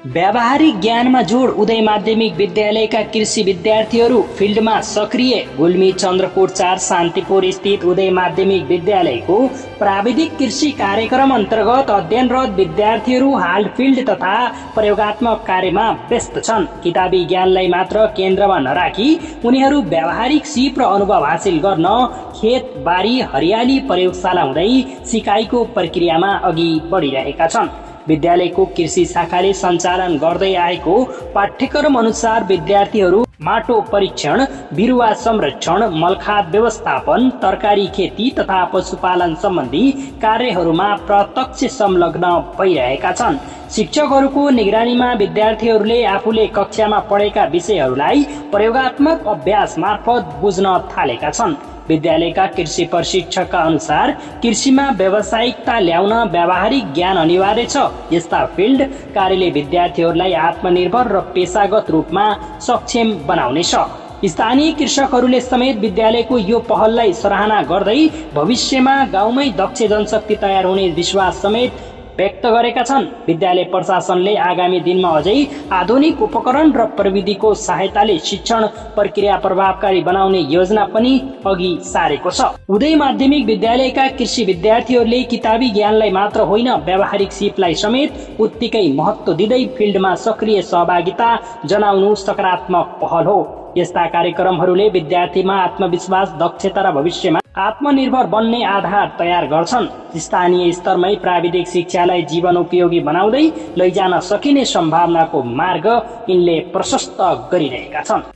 व्यावहारिक ज्ञानमा जोड उदय माध्यमिक विद्यालयका कृषि विद्यार्थीहरू फिल्डमा सक्रिय। गुल्मी चन्द्रकोट 4 शान्तिपुर स्थित उदय माध्यमिक विद्यालयको प्राविधिक कृषि कार्यक्रम अन्तर्गत अध्ययनरत विद्यार्थीहरू हाल फिल्ड तथा प्रयोगात्मक कार्यमा व्यस्त छन्। किताबी ज्ञानलाई मात्र केन्द्रमा नराखी उनीहरू व्यावहारिक सिप र अनुभव हासिल गर्न खेत बारी हरियाली प्रयोगशाला हुँदै सिकाइको प्रक्रियामा अघि बढिरहेका छन्। विद्यालयको कृषि शाखाले सञ्चालन गर्दै आएको पाठ्यक्रम अनुसार विद्यार्थीहरू माटो परीक्षण, बिरुवा संरक्षण, मलखाद व्यवस्थापन, तरकारी खेती तथा पशुपालन सम्बन्धी कार्यहरूमा प्रत्यक्ष संलग्न भइरहेका छन्। शिक्षकहरूको निगरानीमा विद्यार्थीहरूले आफूले कक्षामा पढेका विषयहरूलाई प्रयोगात्मक अभ्यास मार्फत बुझ्न थालेका छन्। विद्यालयका कृषि प्रशिक्षकका अनुसार कृषिमा व्यावसायिकता ल्याउन व्यावहारिक ज्ञान अनिवार्य छ। यस्ता फिल्ड कार्यले विद्यार्थीहरूलाई आत्मनिर्भर र पेशागत रूपमा सक्षम बनाउनेछ। स्थानीय कृषकहरूले समेत विद्यालयको यो पहललाई सराहना गर्दै भविष्यमा गाउँमै दक्ष जनशक्ति तयार हुने विश्वास समेत व्यक्त गरेका छन्। विद्यालय प्रशासनले आगामी दिनमा अझै आधुनिक उपकरण र प्रविधिको सहायताले शिक्षण प्रक्रिया प्रभावकारी बनाउने योजना पनि अघि सारेको छ। उदय माध्यमिक विद्यालयका कृषि विद्यार्थीहरूले किताबी ज्ञानलाई मात्र होइन व्यावहारिक सिपलाई समेत उत्तिकै महत्त्व दिँदै फिल्डमा सक्रिय सहभागिता जनाउनु सकारात्मक पहल हो। यस्ता कार्यक्रमहरूले विद्यार्थीमा आत्मविश्वास, दक्षता र भविष्यमा आत्मनिर्भर बन्ने आधार तयार गर्छन्। स्थानीय स्तरमै प्राविधिक शिक्षालाई जीवन उपयोगी बनाउँदै लैजान सकिने सम्भावनाको मार्ग यिनले प्रशस्त गरिरहेका छन्।